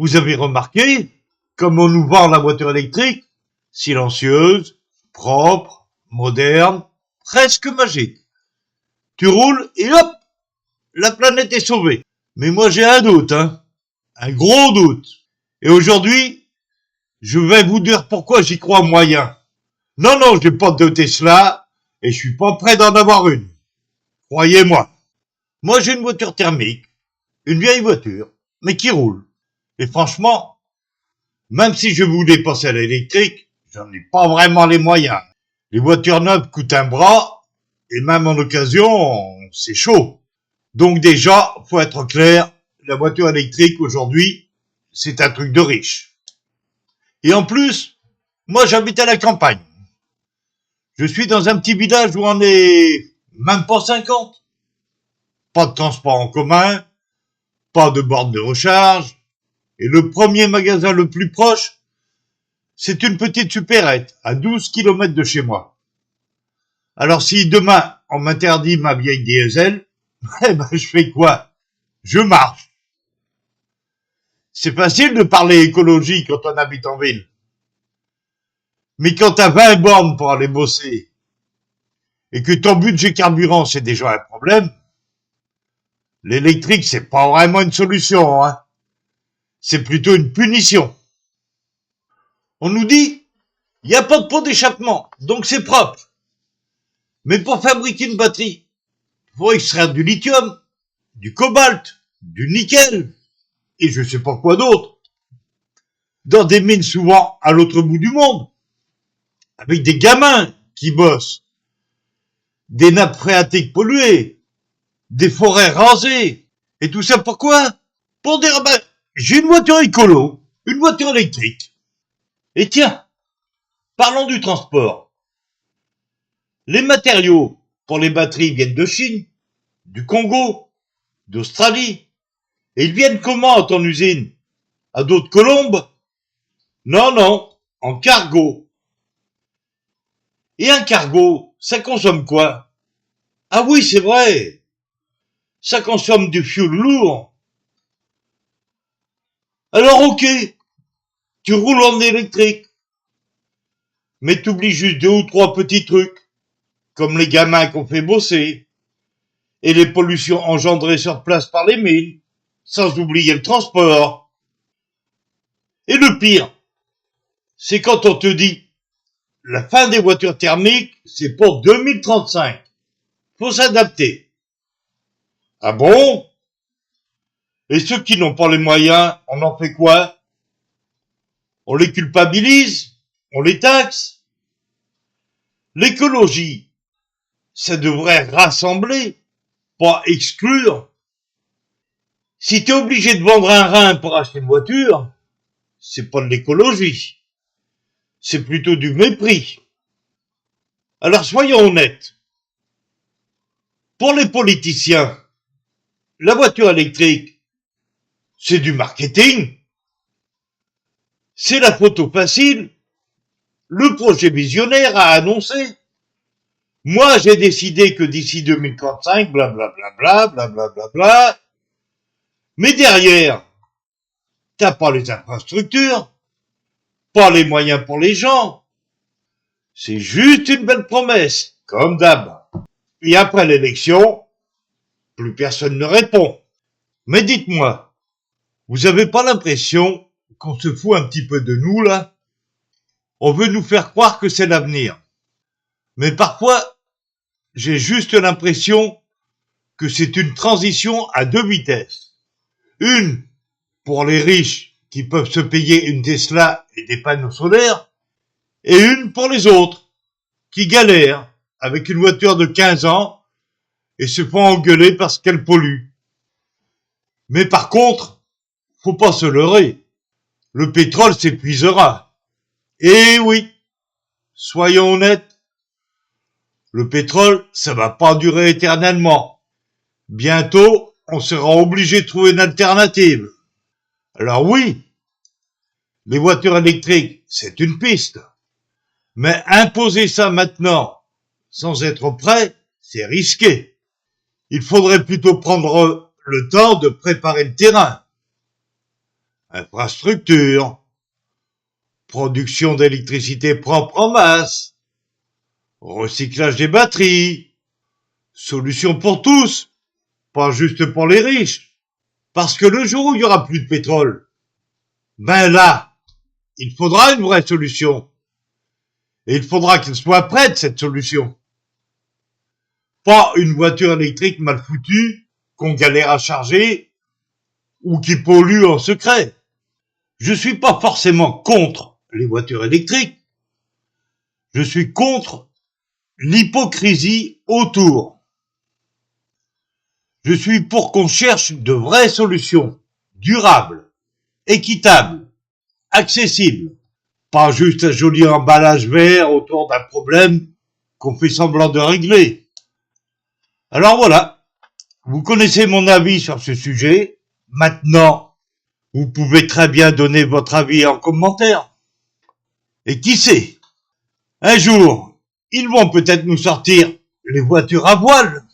Vous avez remarqué comme on nous vend la voiture électrique, silencieuse, propre, moderne, presque magique. Tu roules et hop, la planète est sauvée. Mais moi j'ai un doute, un gros doute. Et aujourd'hui, je vais vous dire pourquoi j'y crois moyen. Non, j'ai pas de Tesla et je suis pas prêt d'en avoir une. Croyez-moi. Moi j'ai une voiture thermique, une vieille voiture, mais qui roule. Et franchement, même si je voulais passer à l'électrique, j'en ai pas vraiment les moyens. Les voitures neuves coûtent un bras, et même en occasion, c'est chaud. Donc déjà, faut être clair, la voiture électrique aujourd'hui, c'est un truc de riche. Et en plus, moi j'habite à la campagne. Je suis dans un petit village où on est même pas 50. Pas de transport en commun, pas de borne de recharge, et le premier magasin le plus proche, c'est une petite supérette à 12 km de chez moi. Alors si demain on m'interdit ma vieille diesel, eh ben je fais quoi? Je marche. C'est facile de parler écologie quand on habite en ville. Mais quand t'as 20 bornes pour aller bosser et que ton budget carburant c'est déjà un problème, l'électrique c'est pas vraiment une solution, C'est plutôt une punition. On nous dit, il n'y a pas de pot d'échappement, donc c'est propre. Mais pour fabriquer une batterie, il faut extraire du lithium, du cobalt, du nickel, et je sais pas quoi d'autre, dans des mines souvent à l'autre bout du monde, avec des gamins qui bossent, des nappes phréatiques polluées, des forêts rasées, et tout ça pourquoi? Pour dire, j'ai une voiture écolo, une voiture électrique. Et tiens, parlons du transport. Les matériaux pour les batteries viennent de Chine, du Congo, d'Australie. Et ils viennent comment à ton usine? À d'autres colombes? Non, en cargo. Et un cargo, ça consomme quoi? Ah oui, c'est vrai. Ça consomme du fioul lourd. Alors ok, tu roules en électrique. Mais t'oublies juste 2 ou 3 petits trucs, comme les gamins qu'on fait bosser, et les pollutions engendrées sur place par les mines, sans oublier le transport. Et le pire, c'est quand on te dit, la fin des voitures thermiques, c'est pour 2035. Faut s'adapter. Ah bon? Et ceux qui n'ont pas les moyens, on en fait quoi? On les culpabilise? On les taxe? L'écologie, ça devrait rassembler, pas exclure. Si t'es obligé de vendre un rein pour acheter une voiture, c'est pas de l'écologie. C'est plutôt du mépris. Alors soyons honnêtes. Pour les politiciens, la voiture électrique, c'est du marketing. C'est la photo facile. Le projet visionnaire a annoncé. Moi, j'ai décidé que d'ici 2035, blablabla. Mais derrière, t'as pas les infrastructures, pas les moyens pour les gens. C'est juste une belle promesse, comme d'hab. Et après l'élection, plus personne ne répond. Mais dites-moi, vous avez pas l'impression qu'on se fout un petit peu de nous, là? On veut nous faire croire que c'est l'avenir. Mais parfois, j'ai juste l'impression que c'est une transition à 2 vitesses. Une pour les riches qui peuvent se payer une Tesla et des panneaux solaires, et une pour les autres qui galèrent avec une voiture de 15 ans et se font engueuler parce qu'elle pollue. Mais par contre, faut pas se leurrer. Le pétrole s'épuisera. Et oui, soyons honnêtes, le pétrole, ça va pas durer éternellement. Bientôt, on sera obligé de trouver une alternative. Alors oui, les voitures électriques, c'est une piste. Mais imposer ça maintenant, sans être prêt, c'est risqué. Il faudrait plutôt prendre le temps de préparer le terrain. infrastructure, production d'électricité propre en masse, recyclage des batteries, solution pour tous, pas juste pour les riches. Parce que le jour où il y aura plus de pétrole, ben là, il faudra une vraie solution. Et il faudra qu'elle soit prête, cette solution. Pas une voiture électrique mal foutue, qu'on galère à charger, ou qui pollue en secret. Je suis pas forcément contre les voitures électriques. Je suis contre l'hypocrisie autour. Je suis pour qu'on cherche de vraies solutions, durables, équitables, accessibles. Pas juste un joli emballage vert autour d'un problème qu'on fait semblant de régler. Alors voilà, vous connaissez mon avis sur ce sujet. Maintenant, vous pouvez très bien donner votre avis en commentaire. Et qui sait, un jour, ils vont peut-être nous sortir les voitures à voile.